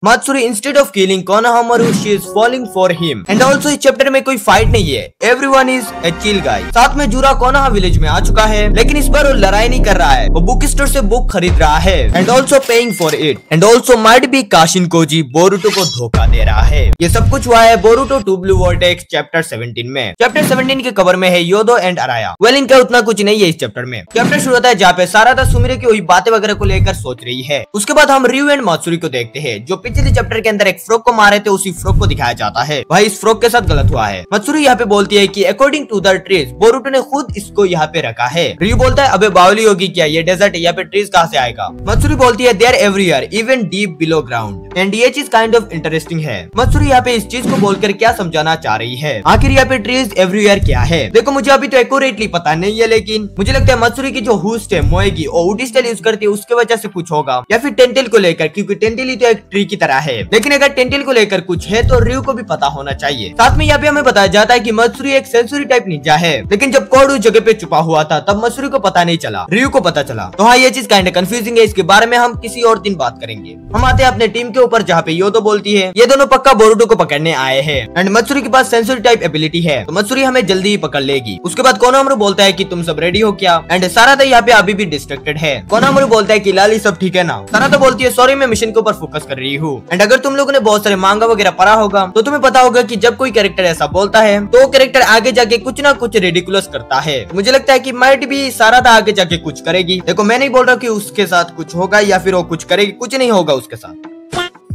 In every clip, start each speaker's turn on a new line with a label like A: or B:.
A: मात्सुरी instead of killing Konohamaru she is falling for him and also इस chapter में कोई fight नहीं है, everyone is a chill guy. साथ में जुरा कोनोहा विलेज में आ चुका है, लेकिन इस बार वो लड़ाई नहीं कर रहा है, वो बुक स्टोर से बुक खरीद रहा है and also paying for it and also might be Kashin Koji Boruto को धोखा दे रहा है। ये सब कुछ हुआ है Boruto two blue vortex chapter 17 में। चैप्टर 17 के कवर में है योदो एंड अराया। वेल इनका उतना कुछ नहीं है इस चैप्टर में। चैप्टर शुरू होता है जहाँ पे सारादा सुमिरे की वही बातें वगैरह को लेकर सोच रही है। उसके बाद हम रियू एंड मात्सुरी को देखते हैं, जो पिछले चैप्टर के अंदर एक फ्रॉक को मारे थे, उसी फ्रॉक को दिखाया जाता है। भाई इस फ्रॉक के साथ गलत हुआ है। मात्सुरी यहाँ पे बोलती है कि according to the trees Boruto ने खुद इसको यहाँ पे रखा है। रियू बोलता है अबे बावली होगी क्या, ये डेजर्ट है, यहाँ पे ट्रीज कहाँ से आएगा। मात्सुरी बोलती है there everywhere even deep below ground and ये चीज काइंड ऑफ इंटरेस्टिंग है। मात्सुरी यहाँ पे इस चीज को बोलकर क्या समझाना चाह रही है, आखिर यहाँ पे ट्रीज एवरीवेयर क्या है। देखो मुझे अभी तो एक्यूरेटली पता नहीं है, लेकिन मुझे लगता है मात्सुरी की जो होस्ट है मोएगी और वुड स्टाइल यूज करती है उसके वजह से कुछ होगा, या फिर टेंटेल को लेकर, क्योंकि टेंटेल ही तो एक ट्री की तरह है। लेकिन अगर टेंटेल को लेकर कुछ है तो रियू को भी पता होना चाहिए। साथ में यहाँ पे हमें बताया जाता है कि मात्सुरी एक सेंसरी टाइप निंजा है, लेकिन जब कोड उस जगह पे छुपा हुआ था तब मात्सुरी को पता नहीं चला, रियू को पता चला। तो हाँ ये चीज काइंड कंफ्यूजिंग है, इसके बारे में हम किसी और दिन बात करेंगे। हम आते हैं अपने टीम के ऊपर जहाँ पे योदो बोलती है ये दोनों पक्का बोरुटो को पकड़ने आए हैं एंड मात्सुरी के पास सेंसरी टाइप एबिलिटी है, तो मात्सुरी हमें जल्दी ही पकड़ लेगी। उसके बाद कोनोहामारू बोलता है कि तुम सब रेडी हो क्या, एंड सारादा यहाँ पे अभी भी डिस्ट्रैक्टेड है। कोनोहामारू बोलता है कि लाली सब ठीक है ना। सारादा बोलती है सॉरी मैं मिशन के ऊपर फोकस कर रही हूँ। एंड अगर तुम लोगों ने बहुत सारे मांगा वगैरह पढ़ा होगा तो तुम्हें पता होगा कि जब कोई कैरेक्टर ऐसा बोलता है तो वो कैरेक्टर आगे जाके कुछ ना कुछ रेडिकुलस करता है। मुझे लगता है कि माइट भी सारादा आगे जाके कुछ करेगी। देखो मैं नहीं बोल रहा कि उसके साथ कुछ होगा या फिर वो कुछ करेगी, कुछ नहीं होगा उसके साथ।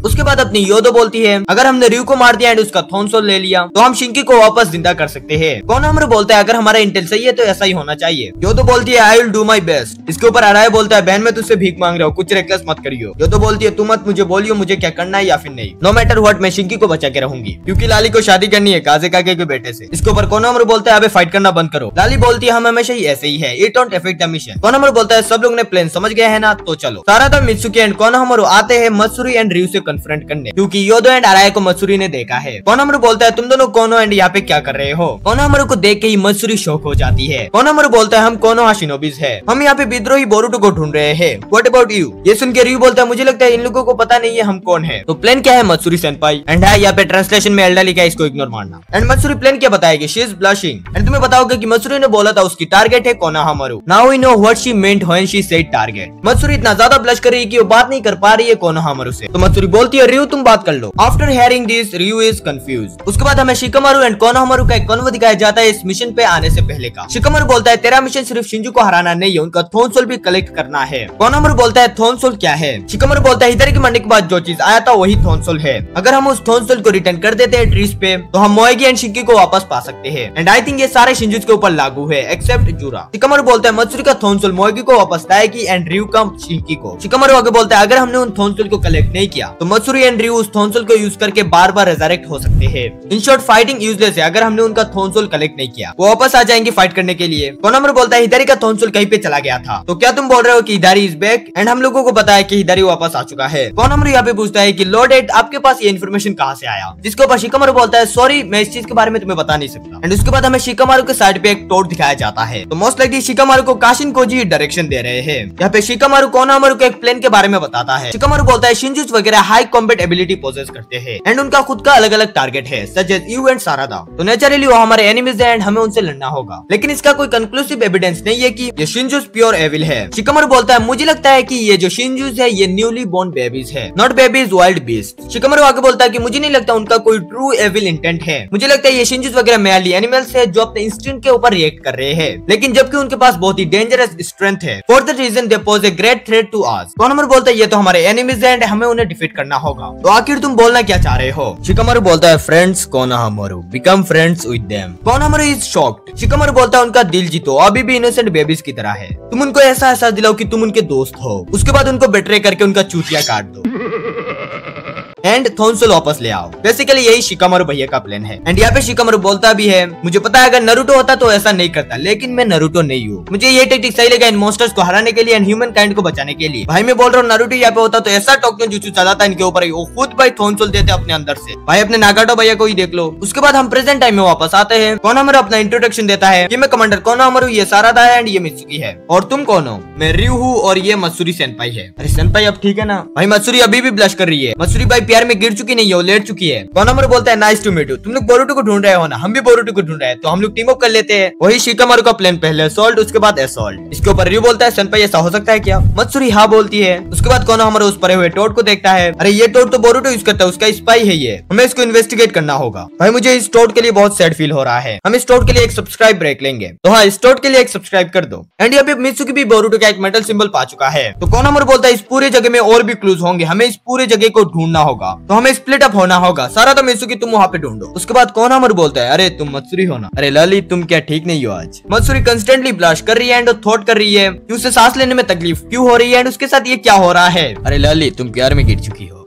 A: उसके बाद अपनी योदो बोलती है अगर हमने रियू को मार दिया एंड उसका थोनसोल ले लिया तो हम शिंकी को वापस जिंदा कर सकते हैं। कोनोहामारू बोलता है अगर हमारा इंटेल सही है तो ऐसा ही होना चाहिए। योदो बोलती है I will do my best. इसके ऊपर अराया बोलता है बहन मैं तुझसे भीख मांग रहा हूँ, कुछ रेकलेस मत करियो। योदो बोलती है तुम मत मुझे बोलियो मुझे क्या करना है या फिर नहीं, नो मैटर व्हाट मैं शिंकी को बचा के रहूंगी, क्योंकि लाली को शादी करनी है काजे काके के बेटे से। इसके ऊपर कोनोहामारू बोलता है अबे फाइट करना बंद करो। लाली बोलती है हम हमेशा ही ऐसे ही है, it don't affect the mission. Konohamaru बोलता है सब लोग ने प्लान समझ गए है ना, तो चलो। सारादा मित्सुकी एंड कोनोहामारू आते हैं मात्सुरी एंड रियू से कन्फ्रंट करने, कि योदो एंड अराया को मात्सुरी ने देखा है। कोनोहामारू बोलता है तुम दोनों कोनो एंड यहाँ पे क्या कर रहे हो। कोनोहामारू को देख के ही मात्सुरी शॉक हो जाती है। कोनोहामारू बोलता है हम कोनोहा शिनोबिस है, हम यहाँ पे विद्रोही बोरुटो को ढूंढ रहे हैं, व्हाट अबाउट यू। ये सुन के रियू बोलता है मुझे लगता है इन लोगों को पता नहीं है हम कौन है, तो प्लान क्या है मात्सुरी सेनपाई। एंड है यहाँ पे ट्रांसलेशन में एल्डा लिखा है, इसको इग्नोर मारना। एंड मात्सुरी प्लान क्या बताएगी, शी इज ब्लशिंग। एंड तुम्हें पता होगा कि मात्सुरी ने बोला था उसकी टारगेट है Konohamaru. Now we know what she meant when she said target. Matsuri इतना ज्यादा ब्लश कर रही है कि वो बात नहीं कर पा रही है कोनोहामारू से, तो मात्सुरी बोलती है रियू तुम बात कर लो। After hearing this Ryu is confused. उसके बाद हमें शिकामारू एंड कोनोहामारू का एक कन्वो दिखाया जाता है इस मिशन पे आने से पहले का। शिकामारू बोलता है तेरा मिशन सिर्फ शिंजू को हराना नहीं है, उनका थोनसोल भी कलेक्ट करना है। कोनोहामारू बोलता है थोनसोल क्या है। शिकामारू बोलता है हिदारी के मरने के बाद जो चीज आया था वही थोनसोल है, अगर हम उस थोनसोल को रिटर्न कर देते हैं ट्रीज पे तो हम मोएगी एंड शिंकी को वापस पा सकते हैं। एंड आई थिंक ये सारे शिंजूज के ऊपर लागू है एक्सेप्ट जुरा। शिकामारू बोलता है मात्सुरी का थोनसोल मोएगी को वापस लाएगी एंड रियू का शिंकी को। शिकामारू आगे बोलता है अगर हमने उन थोनसोल को कलेक्ट नहीं किया तो मात्सुरी एंड रियू उस थोनसोल को यूज करके बार बार रेजरेक्ट हो सकते हैं। इन शॉर्ट फाइटिंग यूजलेस है, अगर हमने उनका थोनसोल कलेक्ट नहीं किया वो वापस आ जाएंगे फाइट करने के लिए। कोनोहामारू बोलता है हिदारी का थोनसोल कहीं पे चला गया था, तो क्या तुम बोल रहे हो कि हिदारी इज बैक। एंड हम लोगों को पता है कि हिदारी वापस आ चुका है। कोनोहामारू यहाँ पे पूछता है कि लॉर्ड एट आपके पास ये इन्फॉर्मेशन कहाँ से आया, जिसके ऊपर शिकामारू बोलता है सॉरी मैं इस चीज के बारे में तुम्हें बता नहीं सकता। एंड उसके बाद हमें शिकामारू के साइड पे एक टोट दिखाया जाता है, तो मोस्ट लाइकली शिकामारू को काशिन कोजी डायरेक्शन दे रहे हैं। यहाँ पे शिकामारू कोनोहामारू के एक प्लान के बारे में बताता है। शिकामारू बोलता है शिंजूज वगैरह हाई कॉम्बैट एबिलिटी पोजेस करते हैं एंड उनका खुद का अलग अलग टारगेट है सच एज यू एंड सारादा, तो नेचुरली वो हमारे एनिमीज है एंड हमें उनसे लड़ना होगा। लेकिन इसका कोई कंक्लूसिव एविडेंस नहीं है कि ये शिंजूज प्योर एविल है। शिकामारू बोलता है मुझे लगता है कि ये जो शिंजूज है ये न्यूली बोर्न बेबीज है, not babies wild beast. Shikamaru आगे बोलता है कि मुझे नहीं लगता उनका कोई ट्रू एविल इंटेंट है, मुझे लगता है ये शिंजूज वगैरह मेयरली एनिमल्स है जो अपने इंस्टिंक्ट के ऊपर रिएक्ट कर रहे हैं, लेकिन जबकि उनके पास बहुत ही डेंजरस स्ट्रेंथ है, for the reason they pose a great threat to us. Konohamaru बोलता है ये तो हमारे एनिमीज है एंड हमें उन्हें डिफीट करना होगा, तो आखिर तुम बोलना क्या चाह रहे हो। शिकामारू बोलता है friends Konohamaru become friends with them. Konohamaru is shocked. Shikamaru बोलता है उनका दिल जीतो, अभी भी इनोसेंट बेबीज की तरह है, तुम उनको ऐसा एहसास दिलाओ कि तुम उनके दोस्त हो, उसके बाद उनको बेट्रे करके उनका चूतिया काट दो एंड थोनसोल वापस ले आओ। बेसिकली यही शिकामारू भैया का प्लान है। एंड यहाँ पे शिकामारू बोलता भी है मुझे पता है अगर नारुतो होता तो ऐसा नहीं करता, लेकिन मैं नारुतो नहीं हूँ, मुझे ये टेक्निक सही लगा इन मॉन्स्टर्स को हराने के लिए एंड ह्यूमन काइंड को बचाने के लिए। भाई मैं बोल रहा हूँ नारुतो यहाँ पे होता तो ऐसा टोक्यो जुत्सु चलाता इनके ऊपर, वो खुद भाई थोनसोल देते अपने अंदर से। भाई अपने नागाटो भैया को ही देख लो। उसके बाद हम प्रेजेंट टाइम में वापस आते हैं। कोनोहामारू अपना इंट्रोडक्शन देता है कि मैं कमांडर कोनोहामारू, ये सारादा है एंड ये मित्सुकी है, और तुम कौन हो। मैं रियू हूँ और ये मात्सुरी सेनपाई है। अरे सेनपाई अब ठीक है ना। भाई मात्सुरी अभी भी ब्लश कर रही है। मात्सुरी भाई प्यार में गिर चुकी नहीं है, वो लेट चुकी है। कोनोहामारू बोलता है नाइस टू मीट यू, तुम लोग बोरुटो को ढूंढ रहे हो ना, हम भी बोरुटो को ढूंढ रहे हैं, तो हम लोग टीम अप कर लेते हैं। वही शिकामारू का प्लान, पहले असॉल्ट उसके बाद असॉल्ट। इसके ऊपर रियो बोलता है सेनपाई ऐसा हो सकता है क्या? मत्सुरी हाँ बोलती है। उसके बाद कोनोहामारू उस परे हुए टोड को देखता है, अरे ये टोड तो बोरुटो यूज करता है, उसका स्पाई है ये, हमें इसको इन्वेस्टिगेट करना होगा। भाई मुझे इस टोड के लिए बहुत सैड फील हो रहा है, हम इस टोड के लिए एक सब्सक्राइब ब्रेक लेंगे। तो हाँ, इस टोड के लिए एक सब्सक्राइब कर दो। एंड यहाँ पे मित्सुकी भी बोरुटो का एक मेटल सिंबल पा चुका है। तो कोनोहामारू बोलता है इस पूरे जगह में और भी क्लूज होंगे, हमें इस पूरे जगह को ढूंढना होगा, तो हमें स्प्लिट अप होना होगा। सारा तो मित्सुकी तुम वहाँ पे ढूंढो। उसके बाद कोनोहामारू बोलता है अरे तुम मत्सुरी हो ना, अरे ललित तुम क्या ठीक नहीं हो आज? मत्सुरी कंस्टेंटली ब्लश कर रही है एंड थॉट कर रही है कि उसे सांस लेने में तकलीफ क्यों हो रही है एंड उसके साथ ये क्या हो रहा है। अरे ललित तुम प्यार में गिर चुकी हो।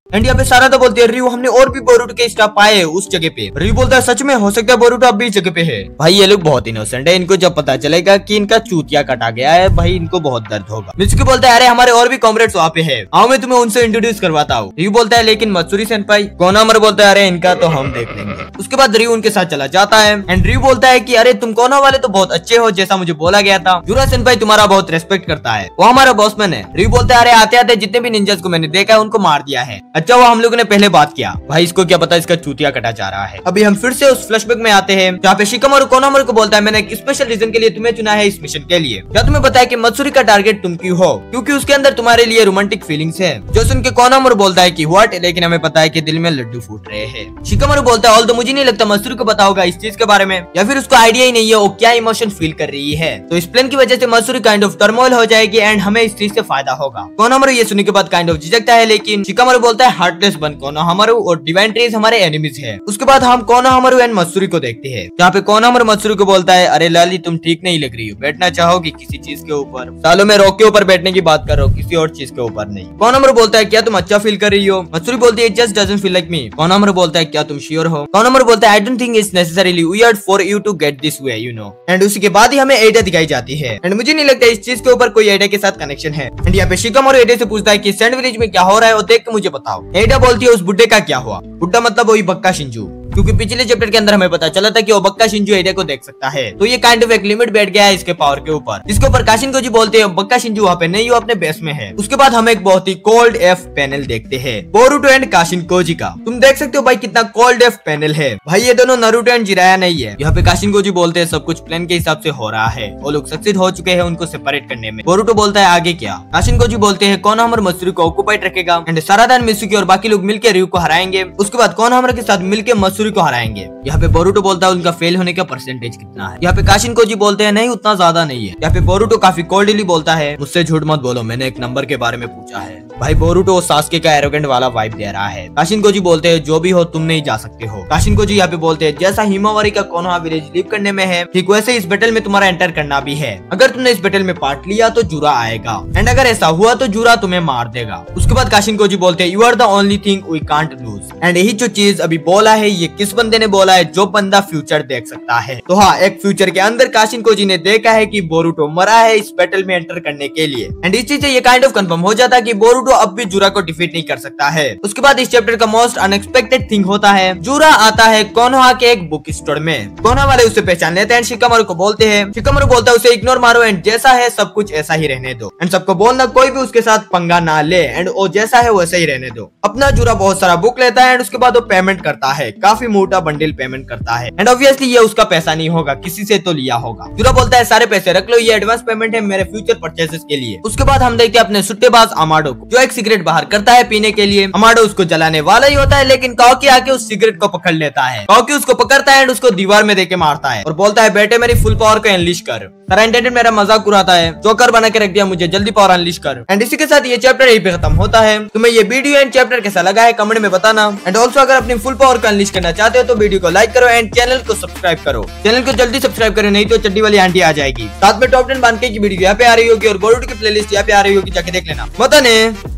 A: एंड यहाँ पे सारा तो बोलती है रियो हमने और भी बोरुटो के स्टाफ पाए उस जगह पे। रियो बोलता है सच में? हो सकता है बोरुटो अब भी इस जगह पे है। भाई ये लोग बहुत इनोसेंट है, इनको जब पता चलेगा कि इनका चूतिया कटा गया है भाई इनको बहुत दर्द होगा। मित्सुकी बोलता है अरे हमारे और भी कॉमरेड्स वहाँ पे है, आओ मैं तुम्हें उनसे इंट्रोड्यूस करवाता हूँ। रियो बोलता है लेकिन मत्सुरी सेनपाई। कोनोहामारू बोलता है अरे इनका तो हम देख लेंगे। उसके बाद रियो उनके साथ चला जाता है एंड रियो बोलता है कि अरे तुम कोनोहा वाले तो बहुत अच्छे हो, जैसा मुझे बोला गया था। जुरा सेनपाई तुम्हारा बहुत रेस्पेक्ट करता है, वो हमारा बॉसमैन है। रियो बोलता है अरे आते आते जितने भी निंजास को मैंने देखा है उनको मार दिया है। अच्छा वो हम लोगों ने पहले बात किया, भाई इसको क्या पता इसका चूतिया कटा जा रहा है। अभी हम फिर से उस फ्लैशबैक में आते हैं जहाँ पे शिकामारू कोनोहामारू को बोलता है मैंने एक स्पेशल रीजन के लिए तुम्हें चुना है इस मिशन के लिए। क्या तुम्हें पता है कि मत्सुरी का टारगेट तुम क्यों हो? क्योंकि उसके अंदर तुम्हारे लिए रोमांटिक फीलिंग्स है। जो सुन के कोनोहामारू बोलता है कि व्हाट, लेकिन हमें पता है कि दिल में लड्डू फूट रहे हैं। शिकामारू बोलता है ऑल्दो मुझे नहीं लगता मत्सुरी को पता होगा इस चीज के बारे में, या फिर उसको आइडिया ही नहीं है वो क्या इमोशन फील कर रही है। तो इस प्लान की वजह से मत्सुरी काइंड ऑफ टर्मोइल हो जाएगी एंड हमें इस चीज से फायदा होगा। कोनोहामारू ये सुनने के बाद काइंड ऑफ झिझकता है, लेकिन शिकामारू बोलता है हार्टलेस बन कोनोहामारू और डिवाइन ट्रीज हमारे एनिमीज है। उसके बाद हम कोनोहामारू एंड मत्सुरी को देखते हैं जहाँ पे कोनोहामारू मत्सुरी को बोलता है अरे लाली तुम ठीक नहीं लग रही हो, बैठना चाहोगी किसी चीज के ऊपर? सालों में रॉक के ऊपर बैठने की बात कर रहा हूँ, किसी और चीज के ऊपर नहीं। कोनोहामारू बोलता है क्या तुम अच्छा फील कर रही हो? मत्सुरी बोलती है it just doesn't feel like me. Konohamaru बोलता है क्या तुम श्योर हो? कोनोहामारू बोलता है I don't think it's necessarily weird for you to get this way you know. And उसी के बाद ही हमें एडा दिखाई जाती है एंड मुझे नहीं लगता इस चीज के ऊपर कोई एडा के साथ कनेक्शन है। एंड यहाँ पे शिकामारू एडा से पूछता है कि सैंड विलेज में क्या हो रहा है और देख के मुझे बताओ। एडा बोलती है उस बुड्ढे का क्या हुआ? बुड्ढा मतलब वही बक्का शिंजू, क्योंकि पिछले चैप्टर के अंदर हमें पता चला था कि वो बक्का शिंजू एरिया को देख सकता है। तो ये काइंड ऑफ एक लिमिट बैठ गया है इसके पावर के ऊपर, जिसके ऊपर काशिन कोजी बोलते हैं बक्का शिंजू वहाँ पे नहीं, वो अपने बेस में है। उसके बाद हम एक बहुत ही कोल्ड एफ पैनल देखते हैं बोरुटो एंड काशिन कोजी का। तुम देख सकते हो भाई कितना कोल्ड एफ पैनल है। भाई ये दोनों नारुतो एंड जिराया नहीं है। यहाँ पे काशिन कोजी बोलते हैं सब कुछ प्लान के हिसाब से हो रहा है, वो लोग सक्सेस हो चुके हैं उनको सेपरेट करने में। बोरुटो बोलता है आगे क्या? काशिन कोजी बोलते हैं कोनोहामारू मत्सुरी को ऑक्युपाइड रखेगा एंड सारादान मित्सुकी और बाकी लोग मिलकर रियो को हराएंगे। उसके बाद कोनोहामारू के साथ मिलकर मत्सुरी को हराएंगे। यहाँ पे बोरुटो बोलता है उनका फेल होने का परसेंटेज कितना है? यहाँ पे काशिन कोजी बोलते हैं नहीं उतना ज्यादा नहीं है। यहाँ पे बोरुटो काफी कोल्डली बोलता है मुझसे झूठ मत बोलो, मैंने एक नंबर के बारे में पूछा है। भाई बोरुटो सास्के का एरोगेंट वाला वाइब दे रहा है। काशिन कोजी बोलते हैं जो भी हो तुम नहीं जा सकते हो। काशिन कोजी यहाँ पे बोलते हैं जैसा हिमावारी का कोनोहा विलेज लीव करने में है ठीक वैसे इस बैटल में तुम्हारा एंटर करना भी है। अगर तुमने इस बैटल में पार्ट लिया तो जुरा आएगा एंड अगर ऐसा हुआ तो जुरा तुम्हें मार देगा। उसके बाद काशिन कोजी बोलते हैं you are the only thing we can't lose. And यही जो चीज अभी बोला है ये किस बंदे ने बोला है? जो बंदा फ्यूचर देख सकता है। तो हाँ, एक फ्यूचर के अंदर काशिन कोजी ने देखा है कि बोरुटो मरा है इस बैटल में एंटर करने के लिए एंड इस चीज से ये काइंड ऑफ कंफर्म हो जाता है कि बोरुटो अब भी जुरा को डिफीट नहीं कर सकता है। उसके बाद इस चैप्टर का मोस्ट अनएक्सपेक्टेड थिंग होता है जुरा आता है कोनोहा के एक बुक स्टोर में। कोनोहा वाले उसे पहचान लेते हैं, शिकामारू को बोलते हैं। शिकामारू बोलता है उसे इग्नोर मारो एंड जैसा है सब कुछ ऐसा ही रहने दो एंड सबको बोलना कोई भी उसके साथ पंगा ना ले एंड वो जैसा है वैसा ही रहने दो। अपना जुरा बहुत सारा बुक लेता है एंड उसके बाद वो पेमेंट करता है, काफी मोटा बंडल पेमेंट करता है एंड ऑब्वियसली ये उसका पैसा नहीं होगा, किसी से तो लिया होगा। जुरा बोलता है सारे पैसे रख लो, ये एडवांस पेमेंट है मेरे फ्यूचर परचेसेस के लिए। उसके बाद हम देखते हैं अपने सुट्टेबाज अमाडो को, जो एक सिगरेट बाहर करता है पीने के लिए। अमाडो उसको जलाने वाला ही होता है लेकिन काओकी आके उस सिगरेट को पकड़ लेता है। काओकी उसको पकड़ता है एंड उसको दीवार में देके मारता है और बोलता है बेटे मेरी फुल पावर को अनलीश कर। टैरेंटेड मेरा मजाक उड़ाता है, जोकर बना के रख दिया मुझे, जल्दी पावर अनलीश कर। एंड इसी के साथ ये चैप्टर यहीं पे खत्म होता है। तुम्हें ये वीडियो एंड चैप्टर कैसा लगा है कमेंट में बताना एंड ऑल्सो अगर अपनी फुल पावर को अनलीश करना चाहते हो तो वीडियो को लाइक करो एंड चैनल को सब्सक्राइब करो। चैनल को जल्दी सब्सक्राइब करो नहीं तो चड्डी वाली आंटी आ जाएगी। साथ में टॉप 10 बांध की वीडियो यहाँ पे आ रही होगी और बोरुटो की प्लेलिस्ट यहाँ पे आ रही होगी, जाके देख लेना। बताने।